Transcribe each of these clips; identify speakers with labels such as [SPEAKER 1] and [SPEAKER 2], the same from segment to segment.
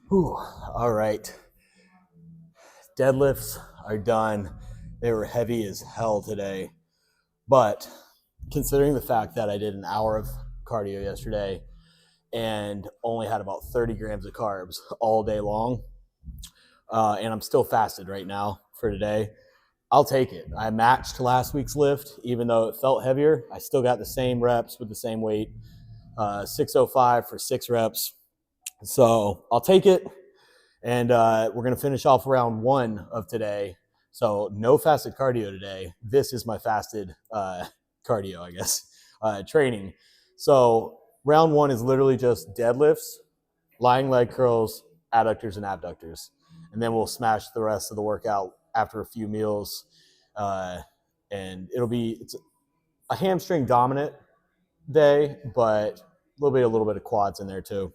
[SPEAKER 1] Whew. All right. Deadlifts are done. They were heavy as hell today. But considering the fact that I did an hour of cardio yesterday and only had about 30 grams of carbs all day long, and I'm still fasted right now for today, I'll take it. I matched last week's lift, even though it felt heavier. I still got the same reps with the same weight, 605 for 6 reps. So I'll take it. And we're going to finish off round 1 of today. So no fasted cardio today. This is my fasted cardio, I guess, training. So round 1 is literally just deadlifts, lying leg curls, adductors, and abductors. And then we'll smash the rest of the workout after a few meals. And it's a hamstring dominant day, but a little bit of quads in there too.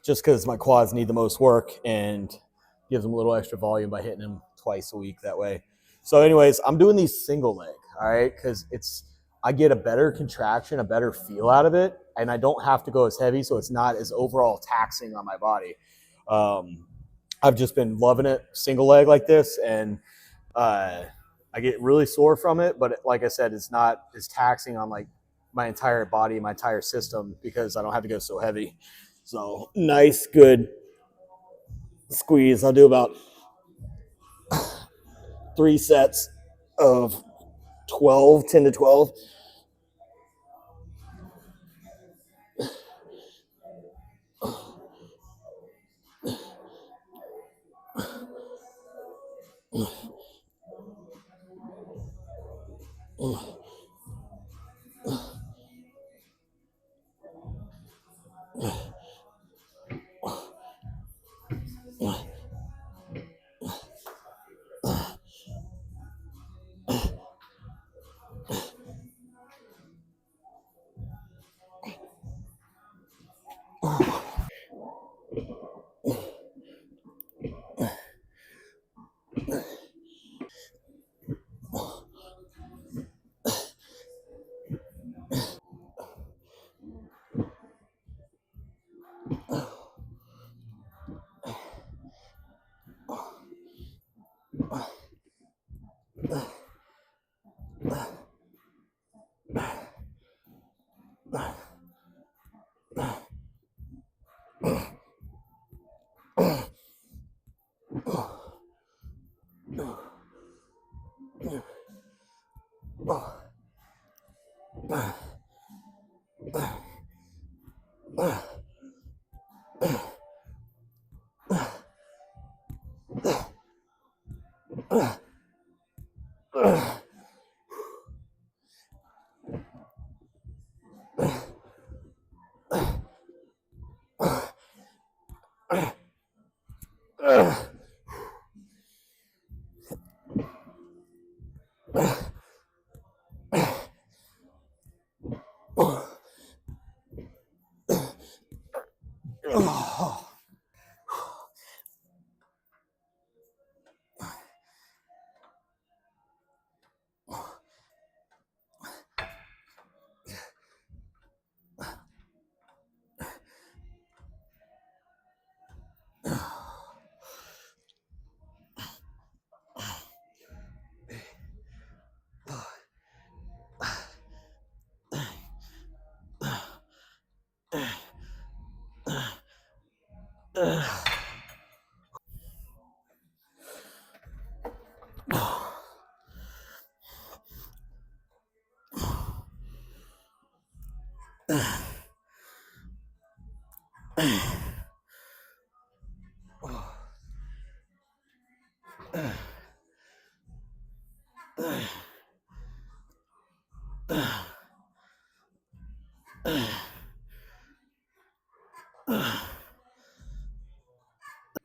[SPEAKER 1] Just because my quads need the most work and gives them a little extra volume by hitting them twice a week that way. So anyways, I'm doing these single leg, all right, because I get a better contraction, a better feel out of it, and I don't have to go as heavy, so it's not as overall taxing on my body. I've just been loving it single leg like this, and I get really sore from it, but like I said, it's not as taxing on like my entire body, my entire system, because I don't have to go so heavy. So nice, good squeeze. I'll do about 3 sets of 12, 10 to 12.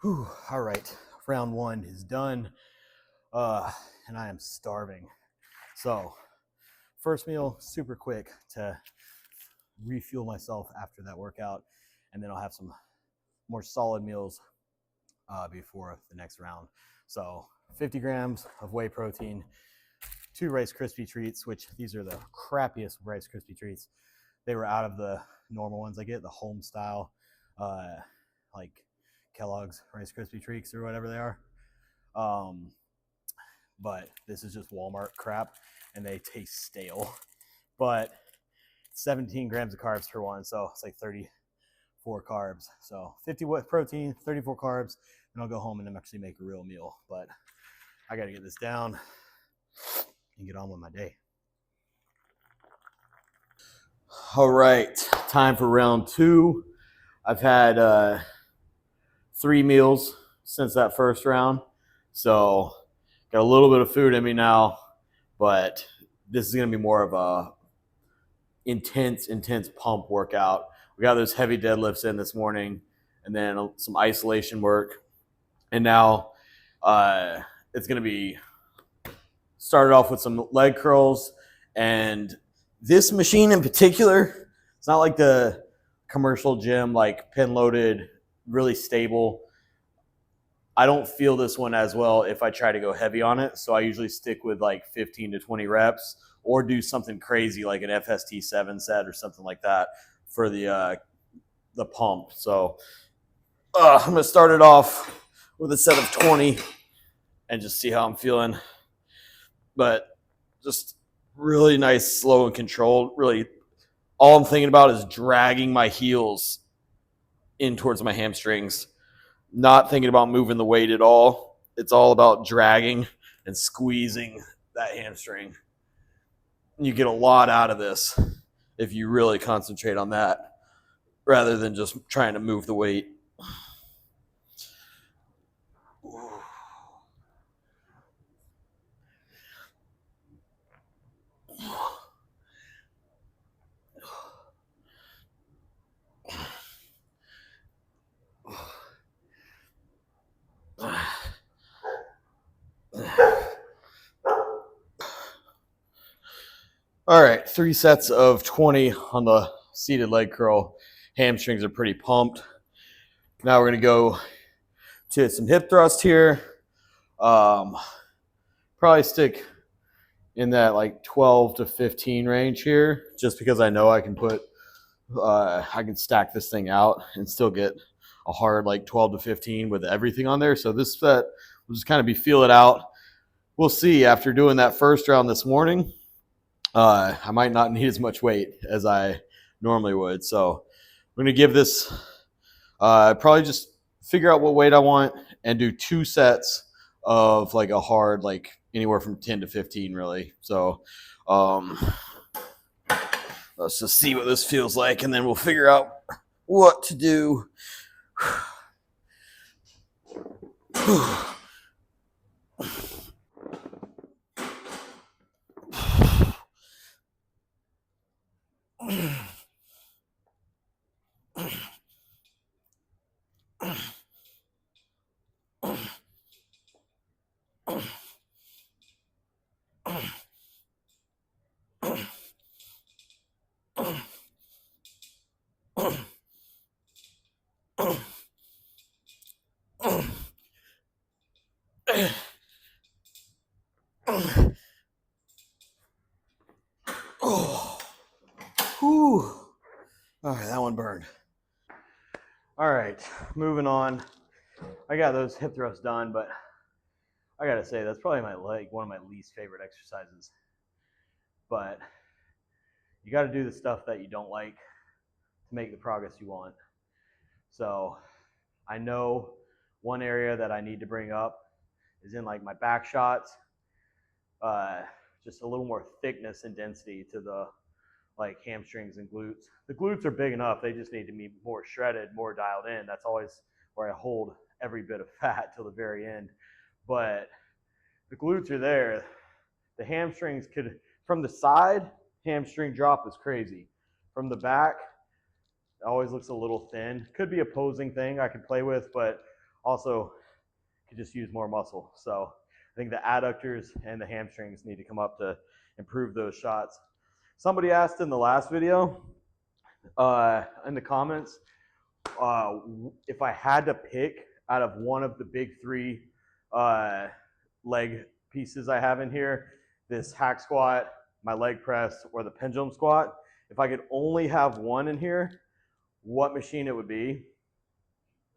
[SPEAKER 1] Whew. All right, round 1 is done, and I am starving. So first meal, super quick to refuel myself after that workout, and then I'll have some more solid meals before the next round. So 50 grams of whey protein, 2 Rice Krispie treats, which these are the crappiest Rice Krispie treats. They were out of the normal ones I get, the home style, like Kellogg's Rice Krispie treats or whatever they are. But this is just Walmart crap, and they taste stale. But 17 grams of carbs per one, so it's like 34 carbs. So 50 protein, 34 carbs, and I'll go home and actually make a real meal. But I got to get this down and get on with my day. All right, time for round two. I've had 3 meals since that first round, so got a little bit of food in me now, but this is going to be more of a intense pump workout. We got those heavy deadlifts in this morning, and then some isolation work, and now it's going to be started off with some leg curls. And this machine in particular, it's not like the commercial gym, like pin loaded, really stable. I don't feel this one as well if I try to go heavy on it. So I usually stick with like 15 to 20 reps or do something crazy like an FST 7 set or something like that for the pump. So I'm going to start it off with a set of 20 and just see how I'm feeling. But just really nice, slow and controlled. Really, all I'm thinking about is dragging my heels in towards my hamstrings. Not thinking about moving the weight at all. It's all about dragging and squeezing that hamstring. You get a lot out of this if you really concentrate on that rather than just trying to move the weight. All right, 3 sets of 20 on the seated leg curl. Hamstrings are pretty pumped. Now we're going to go to some hip thrust here. Probably stick in that like 12 to 15 range here, just because I know I can I can stack this thing out and still get a hard like 12 to 15 with everything on there. So this set will just kind of feel it out. We'll see after doing that first round this morning. I might not need as much weight as I normally would. So I'm going to give this probably just figure out what weight I want and do 2 sets of like a hard, like anywhere from 10 to 15 really. So let's just see what this feels like, and then we'll figure out what to do. Oh, whew. All right, that one burned. All right, moving on. I got those hip thrusts done, but I gotta say that's probably one of my least favorite exercises. But you got to do the stuff that you don't like to make the progress you want. So I know one area that I need to bring up is in like my back shots. Just a little more thickness and density to the like hamstrings and glutes. The glutes are big enough. They just need to be more shredded, more dialed in. That's always where I hold every bit of fat till the very end. But the glutes are there. The hamstrings could, from the side, hamstring drop is crazy. From the back, it always looks a little thin. Could be a posing thing I could play with, but also could just use more muscle. So I think the adductors and the hamstrings need to come up to improve those shots. Somebody asked in the last video, in the comments, if I had to pick out of one of the big 3 leg pieces I have in here, this hack squat, my leg press, or the pendulum squat, if I could only have one in here, what machine it would be.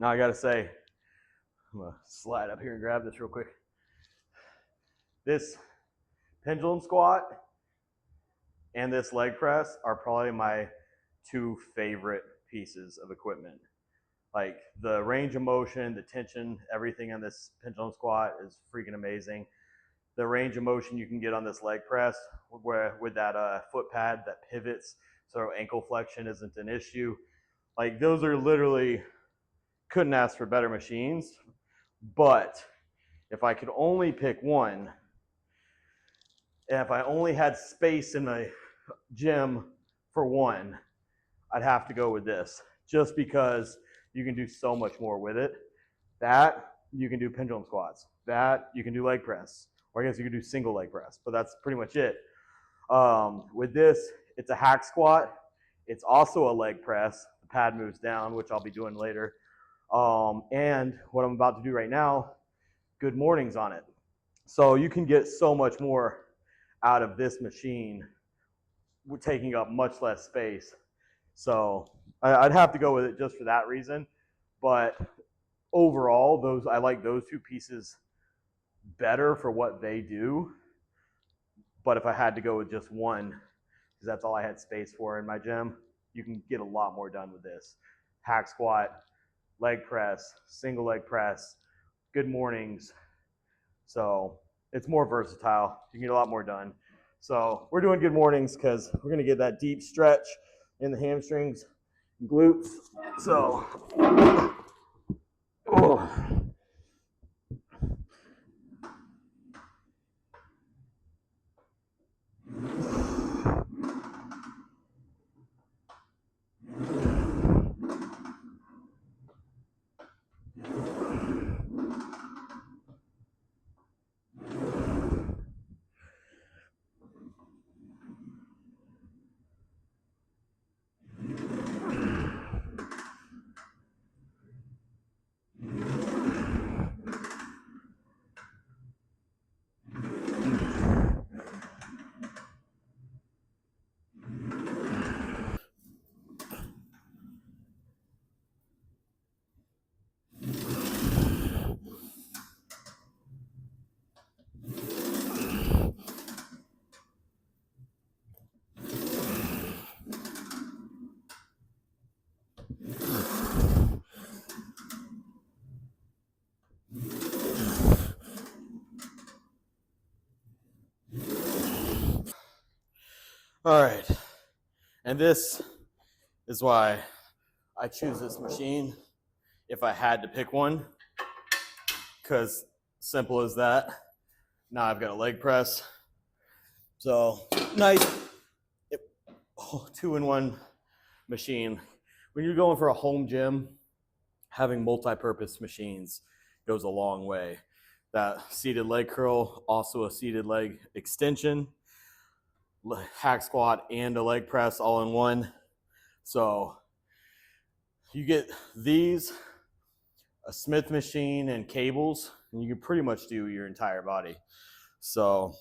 [SPEAKER 1] Now I gotta say, I'm gonna slide up here and grab this real quick. This pendulum squat and this leg press are probably my two favorite pieces of equipment. Like the range of motion, the tension, everything on this pendulum squat is freaking amazing. The range of motion you can get on this leg press with that foot pad that pivots so ankle flexion isn't an issue. Like those are literally, couldn't ask for better machines. But if I could only pick one, and if I only had space in the gym for one, I'd have to go with this, just because you can do so much more with it. That, you can do pendulum squats. That, you can do leg press. Or I guess you can do single leg press, but that's pretty much it. With this, it's a hack squat. It's also a leg press. The pad moves down, which I'll be doing later. And what I'm about to do right now, good mornings on it. So you can get so much more out of this machine, taking up much less space. So I'd have to go with it just for that reason. But overall, I like those two pieces better for what they do. But if I had to go with just one, because that's all I had space for in my gym, you can get a lot more done with this. Hack squat, leg press, single leg press, good mornings. So it's more versatile. You can get a lot more done. So we're doing good mornings because we're going to get that deep stretch in the hamstrings and glutes. So, oh. All right, and this is why I choose this machine if I had to pick one, because simple as that. Now I've got a leg press. So nice 2-in-1 machine. When you're going for a home gym, having multi-purpose machines goes a long way. That seated leg curl, also a seated leg extension, hack squat, and a leg press all in one. So you get these, a Smith machine, and cables, and you can pretty much do your entire body. So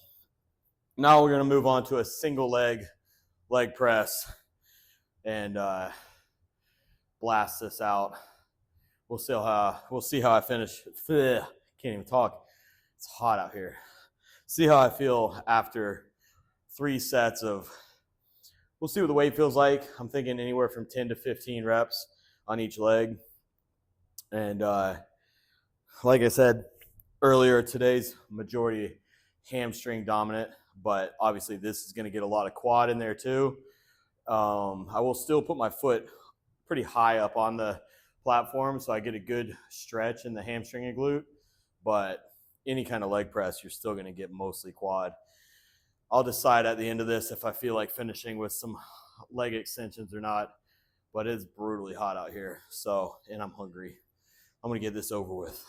[SPEAKER 1] now we're going to move on to a single leg press and blast this out. We'll see how I finish. Can't even talk. It's hot out here. See how I feel after 3 sets of, we'll see what the weight feels like. I'm thinking anywhere from 10 to 15 reps on each leg. And like I said earlier, today's majority hamstring dominant, but obviously this is going to get a lot of quad in there too. I will still put my foot pretty high up on the platform so I get a good stretch in the hamstring and glute, but any kind of leg press, you're still going to get mostly quad. I'll decide at the end of this if I feel like finishing with some leg extensions or not, but it's brutally hot out here. So, and I'm hungry. I'm going to get this over with.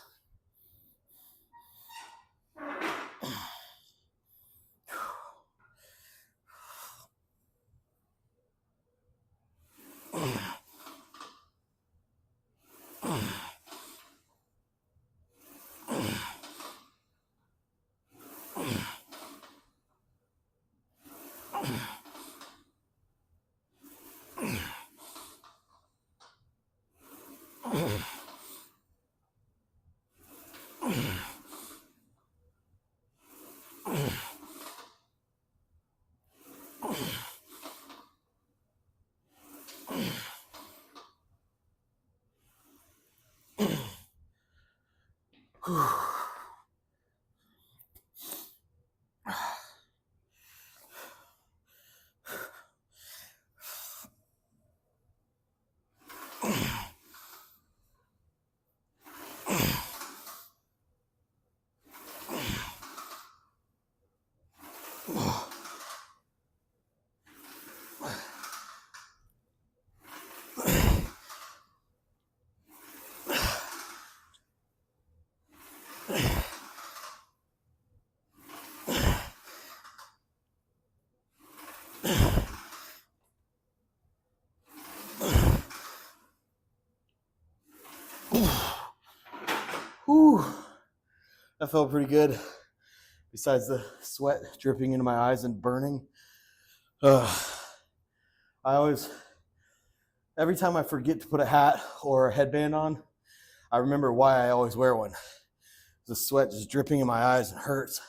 [SPEAKER 1] Whew. That felt pretty good. Besides the sweat dripping into my eyes and burning. Every time I forget to put a hat or a headband on, I remember why I always wear one. The sweat just dripping in my eyes and hurts.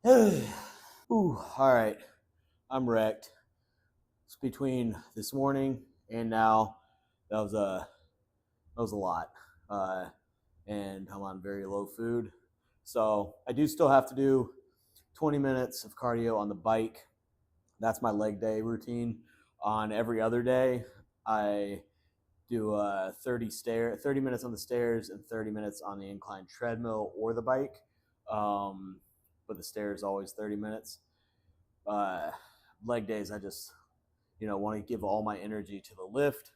[SPEAKER 1] Ooh, all right, I'm wrecked. It's between this morning and now. That was a lot, and I'm on very low food. So I do still have to do 20 minutes of cardio on the bike. That's my leg day routine. On every other day, I do 30 minutes on the stairs and 30 minutes on the incline treadmill or the bike. But the stairs always 30 minutes. Leg days, I just want to give all my energy to the lift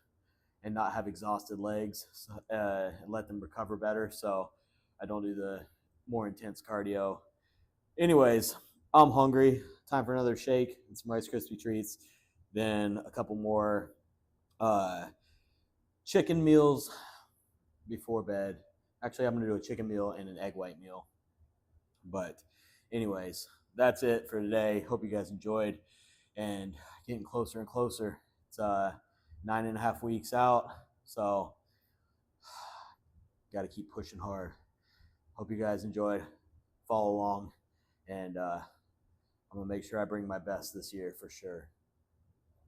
[SPEAKER 1] and not have exhausted legs, and let them recover better. So I don't do the more intense cardio. Anyways, I'm hungry. Time for another shake and some Rice Krispie treats. Then a couple more chicken meals before bed. Actually, I'm going to do a chicken meal and an egg white meal. But anyways, that's it for today. Hope you guys enjoyed, and getting closer and closer. It's 9.5 weeks out, so got to keep pushing hard. Hope you guys enjoyed. Follow along, and I'm going to make sure I bring my best this year for sure.